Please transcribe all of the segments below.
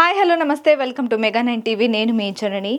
Hi hello నమస్తే welcome to mega 9 TV. నేను మీ జనని.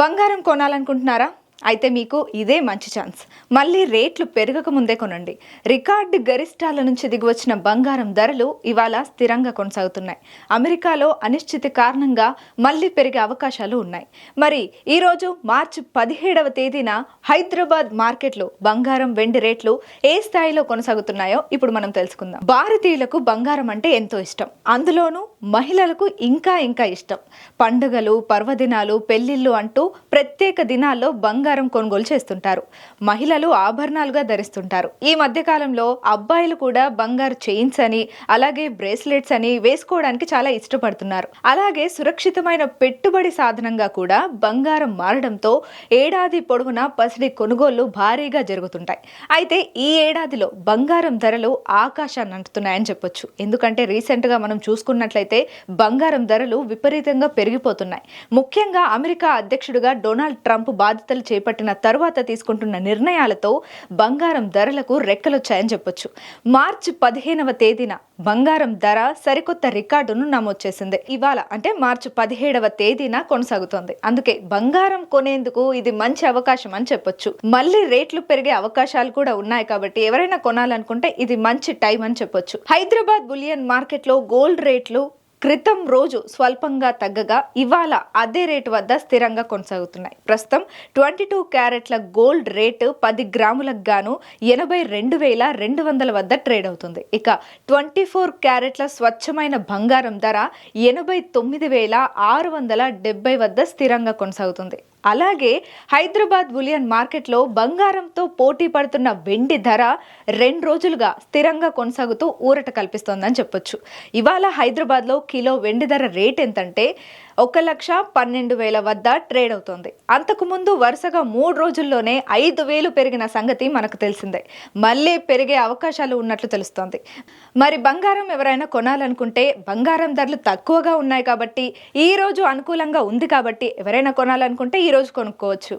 బంగారం కొనాలనుకుంటున్నారా? అయితే మీకు ఇదే మంచి ఛాన్స్. మళ్ళీ రేట్లు పెరగక ముందే కొనండి. రికార్డు గరిష్టాల నుంచి దిగివచ్చిన బంగారం ధరలు ఇవాళ స్థిరంగా కొనసాగుతున్నాయి. అమెరికాలో అనిశ్చితి కారణంగా మళ్ళీ పెరిగే అవకాశాలు ఉన్నాయి. మరి ఈరోజు మార్చి 17వ తేదీన హైదరాబాద్ మార్కెట్లో బంగారం వెండి రేట్లు ఏ స్థాయిలో కొనసాగుతున్నాయో ఇప్పుడు మనం తెలుసుకుందాం. భారతీయులకు బంగారం అంటే ఎంతో ఇష్టం. అందులోనూ మహిళలకు ఇంకా ఇష్టం. పండుగలు, పర్వదినాలు, పెళ్లిళ్ళు అంటూ ప్రత్యేక దినాల్లో బంగారం కొనుగోలు చేస్తుంటారు. మహిళలు ఆభరణాలుగా ధరిస్తుంటారు. ఈ మధ్య కాలంలో అబ్బాయిలు కూడా బంగారు చైన్స్ అని, అలాగే బ్రేస్లెట్స్ అని వేసుకోవడానికి చాలా ఇష్టపడుతున్నారు. అలాగే సురక్షితమైన పెట్టుబడి సాధనంగా కూడా బంగారం మారడంతో ఏడాది పొడవునా పసిడి కొనుగోళ్లు భారీగా జరుగుతుంటాయి. అయితే ఈ ఏడాదిలో బంగారం ధరలు ఆకాశాన్ని అంటున్నాయని చెప్పొచ్చు. ఎందుకంటే రీసెంట్ గా మనం చూసుకున్నట్లయితే బంగారం ధరలు విపరీతంగా పెరిగిపోతున్నాయి. ముఖ్యంగా అమెరికా అధ్యక్షుడిగా డొనాల్డ్ ట్రంప్ బాధ్యతలు చేపట్టిన తరువాత తీసుకుంటున్న నిర్ణయాలతో బంగారం ధరలకు రెక్కలొచ్చాయని చెప్పొచ్చు. మార్చి 15వ తేదీన బంగారం ధర సరికొత్త రికార్డును నమోదు చేసింది. ఇవాళ అంటే మార్చి 17వ తేదీన కొనసాగుతోంది. అందుకే బంగారం కొనేందుకు ఇది మంచి అవకాశం అని చెప్పొచ్చు. మళ్ళీ రేట్లు పెరిగే అవకాశాలు కూడా ఉన్నాయి కాబట్టి ఎవరైనా కొనాలనుకుంటే ఇది మంచి టైం అని చెప్పొచ్చు. హైదరాబాద్ బులియన్ మార్కెట్ లో గోల్డ్ రేట్లు క్రితం రోజు స్వల్పంగా తగ్గగా ఇవాళ అదే రేటు వద్ద స్థిరంగా కొనసాగుతున్నాయి. ప్రస్తుతం 22 క్యారెట్ల గోల్డ్ రేటు 10 గ్రాములకు గాను 82,200 వద్ద ట్రేడ్ అవుతుంది. ఇక 24 క్యారెట్ల స్వచ్ఛమైన బంగారం ధర 89,670 వద్ద స్థిరంగా కొనసాగుతుంది. అలాగే హైదరాబాద్ బులియన్ మార్కెట్లో బంగారంతో పోటీ పడుతున్న వెండి ధర 2 రోజులుగా స్థిరంగా కొనసాగుతూ ఊరట కల్పిస్తోందని చెప్పొచ్చు. ఇవాళ హైదరాబాద్లో కిలో వెండి ధర రేట్ ఎంతంటే 1,12,000 వద్ద ట్రేడ్ అవుతోంది. అంతకుముందు వరుసగా 3 రోజుల్లోనే 5,000 పెరిగిన సంగతి మనకు తెలిసిందే. మళ్ళీ పెరిగే అవకాశాలు ఉన్నట్లు తెలుస్తోంది. మరి బంగారం ఎవరైనా కొనాలనుకుంటే బంగారం ధరలు తక్కువగా ఉన్నాయి కాబట్టి ఈ రోజు అనుకూలంగా ఉంది కాబట్టి ఎవరైనా కొనాలనుకుంటే ఈ రోజు కొనుక్కోవచ్చు.